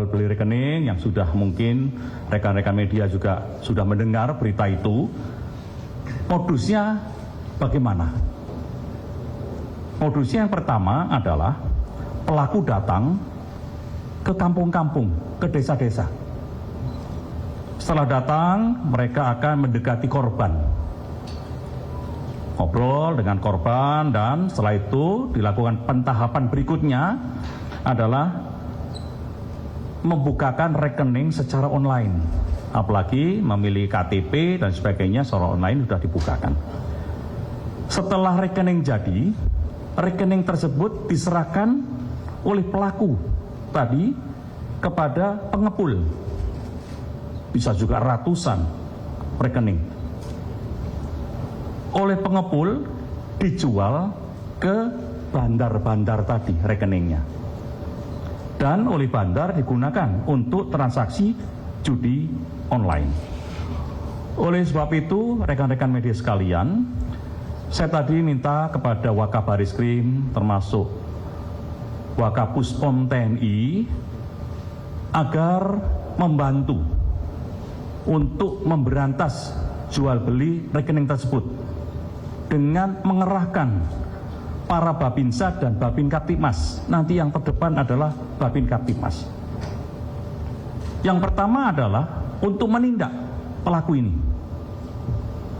jual beli rekening yang sudah mungkin rekan-rekan media juga sudah mendengar berita itu. Modusnya bagaimana? Modusnya yang pertama adalah pelaku datang ke kampung-kampung, ke desa-desa. Setelah datang, mereka akan mendekati korban. Ngobrol dengan korban dan setelah itu dilakukan pentahapan berikutnya adalah membukakan rekening secara online. Apalagi memilih KTP dan sebagainya secara online sudah dibukakan. Setelah rekening jadi, rekening tersebut diserahkan oleh pelaku tadi kepada pengepul. Bisa juga ratusan rekening. Oleh pengepul dijual ke bandar-bandar tadi rekeningnya. Dan oleh bandar digunakan untuk transaksi judi online. Oleh sebab itu, rekan-rekan media sekalian, saya tadi minta kepada Wakabarisskrim termasuk Wakapuspom TNI agar membantu untuk memberantas jual beli rekening tersebut dengan mengerahkan para Babinsa dan Babin Kaptipmas. Nanti yang terdepan adalah Babin Kaptipmas. Yang pertama adalah untuk menindak pelaku ini.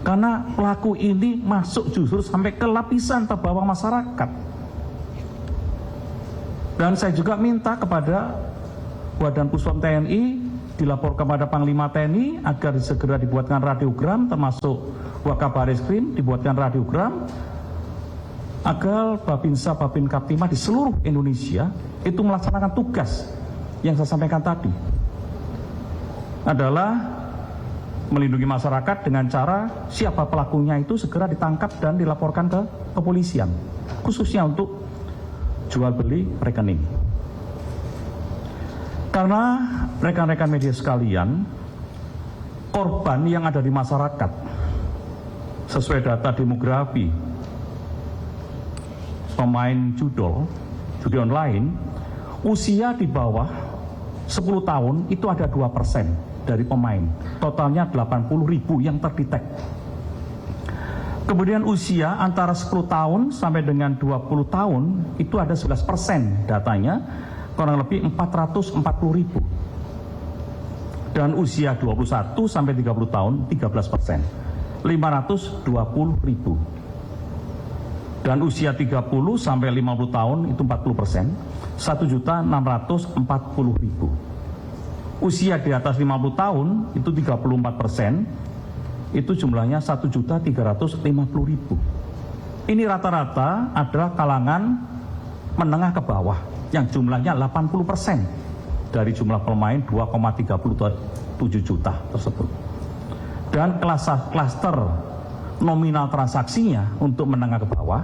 Karena pelaku ini masuk justru sampai ke lapisan terbawah masyarakat. Dan saya juga minta kepada Badan Puspom TNI dilaporkan kepada Panglima TNI agar segera dibuatkan radiogram, termasuk Wakabarisskrim dibuatkan radiogram agar Babinsa, Babin Kaptipmas di seluruh Indonesia itu melaksanakan tugas yang saya sampaikan tadi, adalah melindungi masyarakat dengan cara siapa pelakunya itu segera ditangkap dan dilaporkan ke kepolisian, khususnya untuk jual beli rekening. Karena rekan-rekan media sekalian, korban yang ada di masyarakat sesuai data demografi pemain judi online, usia di bawah 10 tahun itu ada 2% dari pemain. Totalnya 80.000 yang terdetek. Kemudian usia antara 10 tahun sampai dengan 20 tahun itu ada 11% datanya, kurang lebih 440.000. Dan usia 21 sampai 30 tahun 13%, 520.000. Dan usia 30 sampai 50 tahun itu 40%, 1.640.000. Usia di atas 50 tahun itu 34%, itu jumlahnya 1.350.000. Ini rata-rata adalah kalangan menengah ke bawah yang jumlahnya 80% dari jumlah pemain 2,37 juta tersebut. Dan klaster nominal transaksinya untuk menengah ke bawah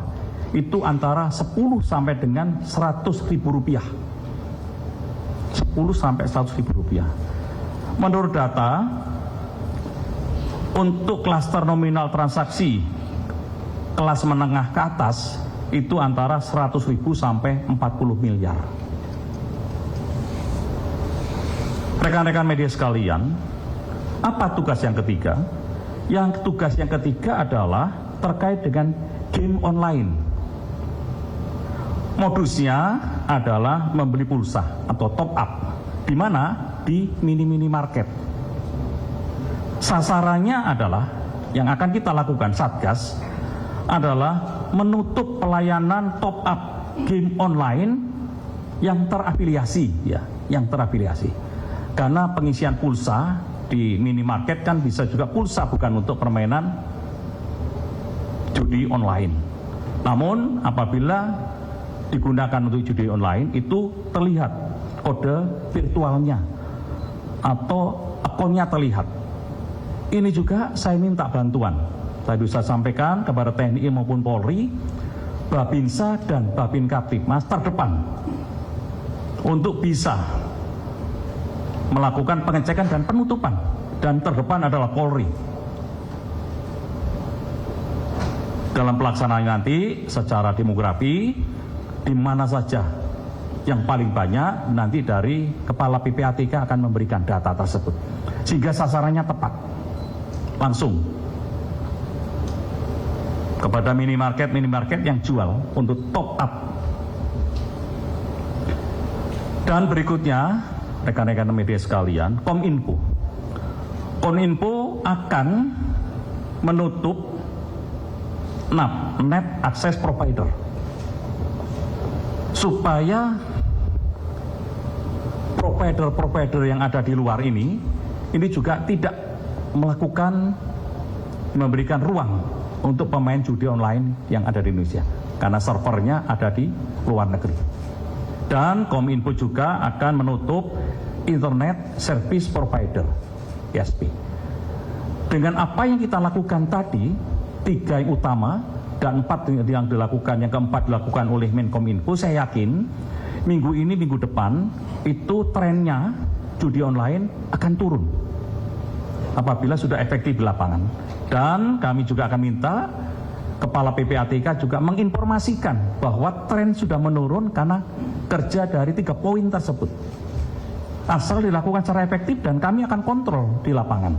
itu antara 10 sampai dengan 100.000 rupiah. 10 sampai 100.000 rupiah. Menurut data, untuk klaster nominal transaksi kelas menengah ke atas itu antara 100.000 sampai 40 miliar. Rekan-rekan media sekalian, apa tugas yang ketiga? Yang tugas yang ketiga adalah terkait dengan game online. Modusnya adalah membeli pulsa atau top up. Di mana? Di mini-mini market. Sasarannya adalah yang akan kita lakukan Satgas adalah menutup pelayanan top up game online yang terafiliasi, ya, yang terafiliasi. Karena pengisian pulsa di minimarket kan bisa juga pulsa, bukan untuk permainan judi online. Namun apabila digunakan untuk judi online itu terlihat kode virtualnya atau akunnya terlihat. Ini juga saya minta bantuan. Saya bisa sampaikan kepada TNI maupun Polri, Babinsa dan Babin Kaptipmas terdepan untuk bisa melakukan pengecekan dan penutupan, dan terdepan adalah Polri. Dalam pelaksanaan nanti secara demografi, di mana saja yang paling banyak nanti dari Kepala PPATK akan memberikan data tersebut, sehingga sasarannya tepat, langsung kepada minimarket yang jual untuk top up. Dan berikutnya, rekan-rekan media sekalian, Kominfo akan menutup net access provider supaya provider yang ada di luar ini juga tidak memberikan ruang untuk pemain judi online yang ada di Indonesia, karena servernya ada di luar negeri. Dan Kominfo juga akan menutup Internet Service Provider, ISP. Dengan apa yang kita lakukan tadi, 3 yang utama dan 4 yang dilakukan, yang keempat dilakukan oleh Menkominfo, saya yakin minggu ini, minggu depan itu trennya judi online akan turun apabila sudah efektif di lapangan. Dan kami juga akan minta Kepala PPATK juga menginformasikan bahwa tren sudah menurun karena kerja dari 3 poin tersebut. Asal dilakukan secara efektif dan kami akan kontrol di lapangan.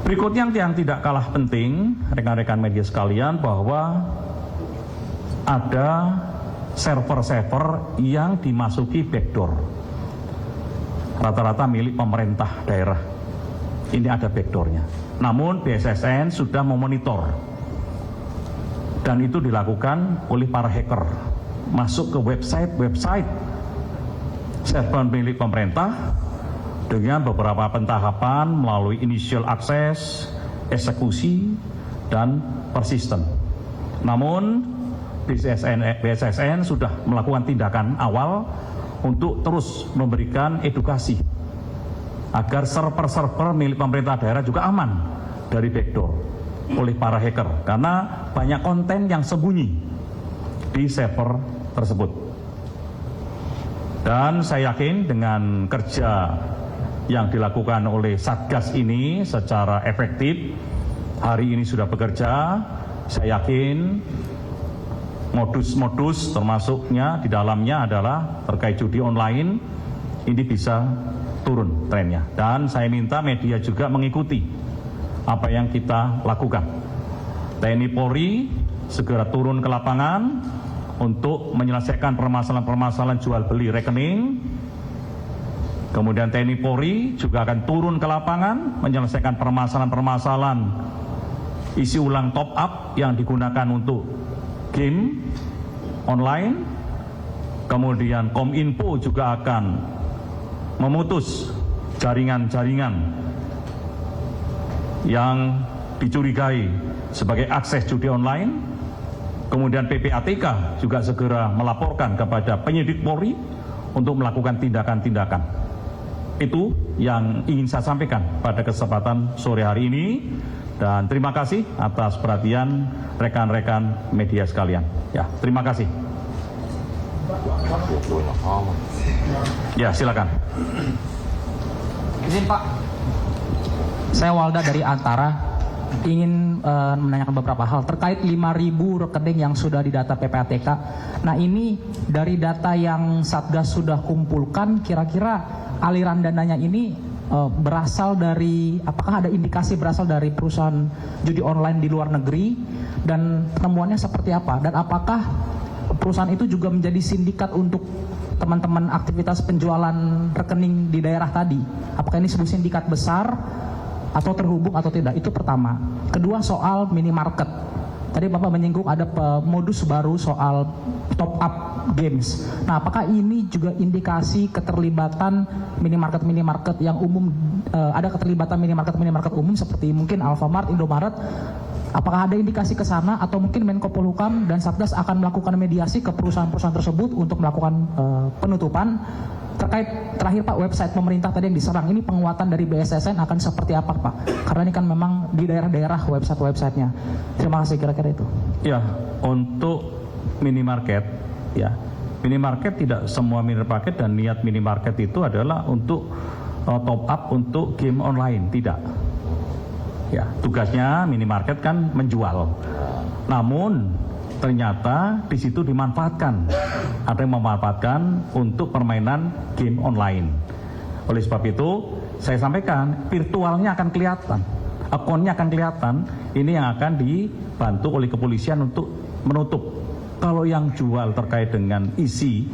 Berikutnya yang tidak kalah penting, rekan-rekan media sekalian, bahwa ada server-server yang dimasuki backdoor. Rata-rata milik pemerintah daerah. Ini ada backdoornya. Namun BSSN sudah memonitor. Dan itu dilakukan oleh para hacker. Masuk ke website server milik pemerintah dengan beberapa pentahapan melalui initial access, eksekusi, dan persistent. Namun BSSN sudah melakukan tindakan awal untuk terus memberikan edukasi agar server-server milik pemerintah daerah juga aman dari backdoor oleh para hacker, karena banyak konten yang sembunyi di server tersebut. Dan saya yakin dengan kerja yang dilakukan oleh Satgas ini secara efektif, hari ini sudah bekerja, saya yakin modus-modus termasuknya di dalamnya adalah terkait judi online, ini bisa turun trennya. Dan saya minta media juga mengikuti apa yang kita lakukan. TNI Polri segera turun ke lapangan untuk menyelesaikan permasalahan-permasalahan jual beli rekening. Kemudian TNI Polri juga akan turun ke lapangan menyelesaikan permasalahan-permasalahan isi ulang top up yang digunakan untuk game online. Kemudian Kominfo juga akan memutus jaringan-jaringan yang dicurigai sebagai akses judi online. Kemudian PPATK juga segera melaporkan kepada penyidik Polri untuk melakukan tindakan-tindakan. Itu yang ingin saya sampaikan pada kesempatan sore hari ini, dan terima kasih atas perhatian rekan-rekan media sekalian. Ya, terima kasih. Ya, silakan. Izin Pak, saya Walda dari Antara, ingin menanyakan beberapa hal terkait 5.000 rekening yang sudah didata PPATK. Nah, ini dari data yang Satgas sudah kumpulkan, kira-kira aliran dananya ini berasal dari, apakah ada indikasi berasal dari perusahaan judi online di luar negeri, dan temuannya seperti apa, dan apakah perusahaan itu juga menjadi sindikat untuk teman-teman aktivitas penjualan rekening di daerah tadi? Apakah ini sebuah sindikat besar atau terhubung atau tidak? Itu pertama. Kedua, soal minimarket. Tadi Bapak menyinggung ada modus baru soal top up games. Nah, apakah ini juga indikasi keterlibatan minimarket yang umum, ada keterlibatan minimarket umum seperti mungkin Alfamart, Indomaret? Apakah ada indikasi ke sana, atau mungkin Menko Polhukam dan Satgas akan melakukan mediasi ke perusahaan-perusahaan tersebut untuk melakukan penutupan? Terkait terakhir Pak, website pemerintah tadi yang diserang, ini penguatan dari BSSN akan seperti apa Pak? Karena ini kan memang di daerah-daerah website-websitenya. Terima kasih, kira-kira itu. Ya, untuk minimarket, ya, minimarket tidak semua minimarket, dan niat minimarket itu adalah untuk top up untuk game online, tidak. Ya, tugasnya minimarket kan menjual. Namun ternyata di situ dimanfaatkan, ada yang memanfaatkan untuk permainan game online. Oleh sebab itu saya sampaikan virtualnya akan kelihatan, akunnya akan kelihatan. Ini yang akan dibantu oleh kepolisian untuk menutup. Kalau yang jual terkait dengan isi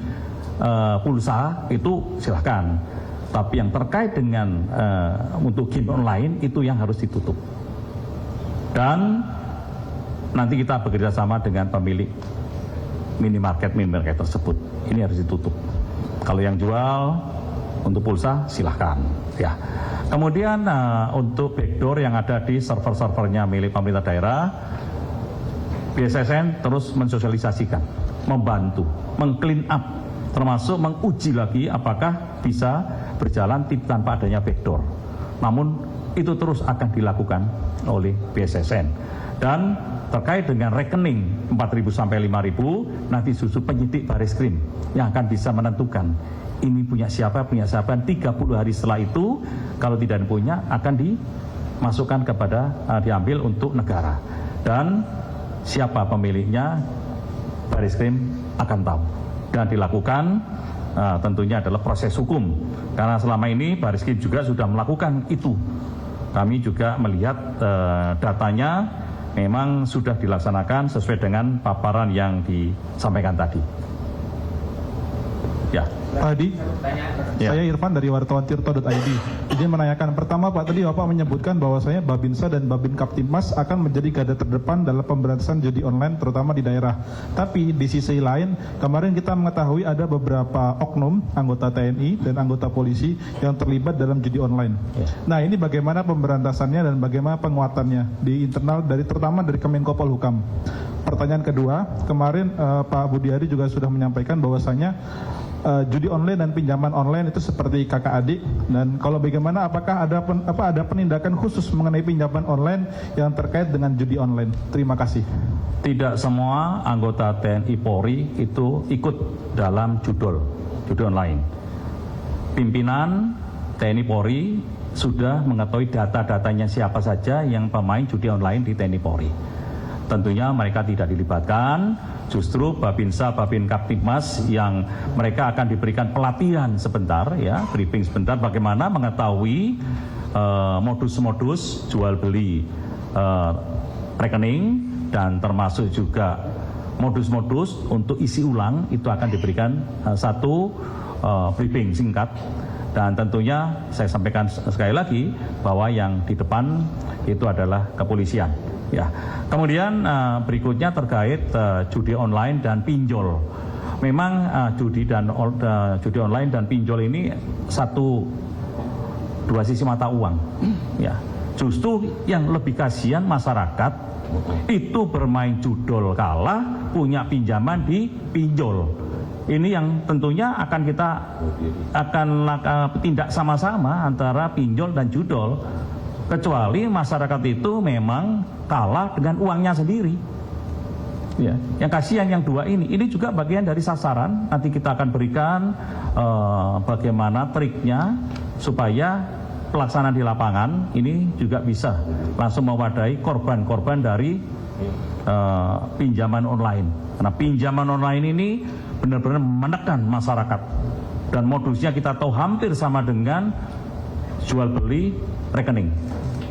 pulsa itu silahkan, tapi yang terkait dengan untuk game online itu yang harus ditutup. Dan nanti kita bekerja sama dengan pemilik minimarket tersebut. Ini harus ditutup. Kalau yang jual untuk pulsa silahkan. Ya. Kemudian untuk backdoor yang ada di server-servernya milik pemerintah daerah, BSSN terus mensosialisasikan, membantu, meng-clean up, termasuk menguji lagi apakah bisa berjalan tanpa adanya backdoor. Namun itu terus akan dilakukan oleh BSSN. Dan terkait dengan rekening 4.000 sampai 5.000, nanti susu penyidik Bareskrim yang akan bisa menentukan ini punya siapa, 30 hari setelah itu kalau tidak punya akan dimasukkan kepada diambil untuk negara, dan siapa pemiliknya Bareskrim akan tahu dan dilakukan tentunya adalah proses hukum, karena selama ini Bareskrim juga sudah melakukan itu. Kami juga melihat datanya memang sudah dilaksanakan sesuai dengan paparan yang disampaikan tadi. Ya. Pak Hadi, saya Irfan dari wartawantirto.id. Izin menanyakan, pertama Pak, tadi Bapak menyebutkan bahwasanya Babinsa dan Babin Kaptibmas akan menjadi garda terdepan dalam pemberantasan judi online terutama di daerah. Tapi di sisi lain, kemarin kita mengetahui ada beberapa oknum anggota TNI dan anggota polisi yang terlibat dalam judi online. Nah, ini bagaimana pemberantasannya dan bagaimana penguatannya di internal terutama dari Kemenko Polhukam. Pertanyaan kedua, kemarin Pak Budiari juga sudah menyampaikan bahwasanya judi online dan pinjaman online itu seperti kakak adik, dan kalau bagaimana apakah ada penindakan khusus mengenai pinjaman online yang terkait dengan judi online? Terima kasih. Tidak semua anggota TNI Polri itu ikut dalam judi online. Pimpinan TNI Polri sudah mengetahui data-datanya siapa saja yang pemain judi online di TNI Polri. Tentunya mereka tidak dilibatkan, justru Babinsa, Babin Kaptibmas yang mereka akan diberikan pelatihan sebentar, ya, briefing sebentar bagaimana mengetahui modus-modus jual beli rekening, dan termasuk juga modus-modus untuk isi ulang itu akan diberikan satu briefing singkat. Dan tentunya saya sampaikan sekali lagi bahwa yang di depan itu adalah kepolisian. Ya, kemudian berikutnya terkait judi online dan pinjol. Memang judi online dan pinjol ini dua sisi mata uang. Ya, justru yang lebih kasihan masyarakat itu bermain judol kalah, punya pinjaman di pinjol. Ini yang tentunya akan kita tindak sama-sama antara pinjol dan judol. Kecuali masyarakat itu memang kalah dengan uangnya sendiri. Ya, yang kasihan yang dua ini juga bagian dari sasaran. Nanti kita akan berikan bagaimana triknya supaya pelaksanaan di lapangan ini juga bisa langsung mewadai korban-korban dari pinjaman online. Karena pinjaman online ini benar-benar menekan masyarakat, dan modusnya kita tahu hampir sama dengan jual beli rekening.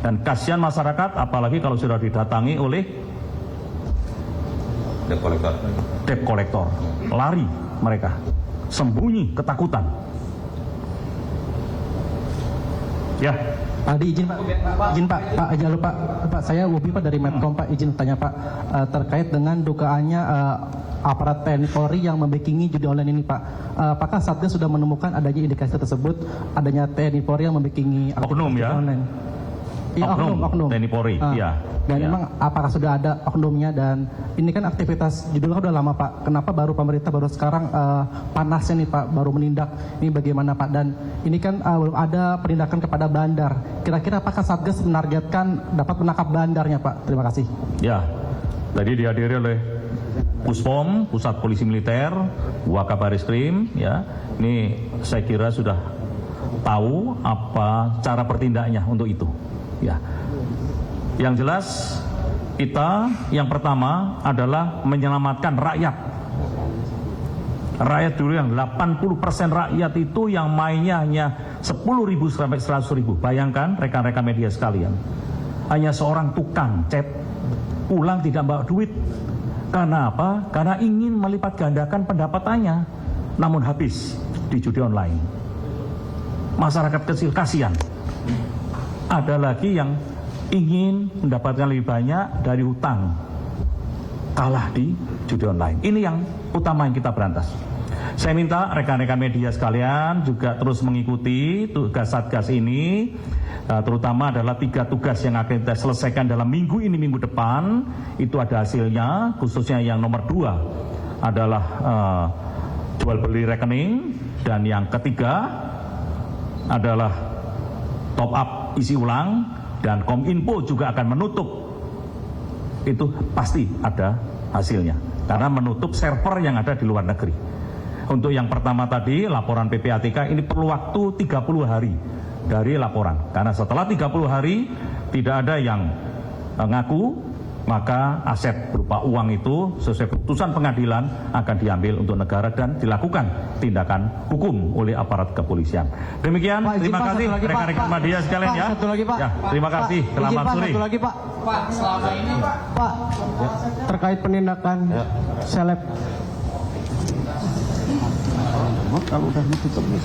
Dan kasihan masyarakat apalagi kalau sudah didatangi oleh debt collector. Lari mereka, sembunyi, ketakutan. Ya. Pak Adi, izin Pak, saya Wobi Pak dari Medcom Pak, izin tanya Pak terkait dengan dugaannya aparat TNI Polri yang membackingi judi online ini Pak. Apakah Satgas sudah menemukan adanya indikasi tersebut, adanya TNI Polri yang membackingi oknum ya? Online? Iya, oknum TNI Polri, iya. Dan ya. memang apakah sudah ada oknumnya, dan ini kan aktivitas judul udah lama Pak. Kenapa baru pemerintah baru sekarang panasnya nih Pak, baru menindak? Ini bagaimana Pak? Dan ini kan belum ada penindakan kepada bandar. Kira-kira apakah Satgas menargetkan dapat menangkap bandarnya Pak? Terima kasih. Ya, tadi dihadiri oleh Puspom, Pusat Polisi Militer, Wakabareskrim, ya. Ini saya kira sudah tahu apa cara bertindaknya untuk itu. Ya, yang jelas kita yang pertama adalah menyelamatkan rakyat. Rakyat dulu yang 80% rakyat itu yang mainnya hanya 10.000 sampai 100.000. Bayangkan rekan-rekan media sekalian, hanya seorang tukang cat pulang tidak bawa duit. Karena apa? Karena ingin melipat gandakan pendapatannya, namun habis di judi online. Masyarakat kecil kasihan. Ada lagi yang ingin mendapatkan lebih banyak dari hutang, kalah di judi online. Ini yang utama yang kita berantas. Saya minta rekan-rekan media sekalian juga terus mengikuti tugas Satgas ini, terutama adalah 3 tugas yang akan kita selesaikan dalam minggu ini, minggu depan. Itu ada hasilnya, khususnya yang nomor 2 adalah jual beli rekening, dan yang ketiga adalah top up isi ulang, dan Kominfo juga akan menutup. Itu pasti ada hasilnya, karena menutup server yang ada di luar negeri. Untuk yang pertama tadi, laporan PPATK ini perlu waktu 30 hari dari laporan. Karena setelah 30 hari tidak ada yang ngaku, maka aset berupa uang itu sesuai putusan pengadilan akan diambil untuk negara dan dilakukan tindakan hukum oleh aparat kepolisian. Demikian, Pak, terima Pak, kasih rekan-rekan media sekalian ya. Satu lagi, Pak. Ya, terima kasih. Selamat Pak, sore. satu lagi, Pak. Pak, selama ini, Pak, terkait penindakan seleb. Kalau udah ditutup nih.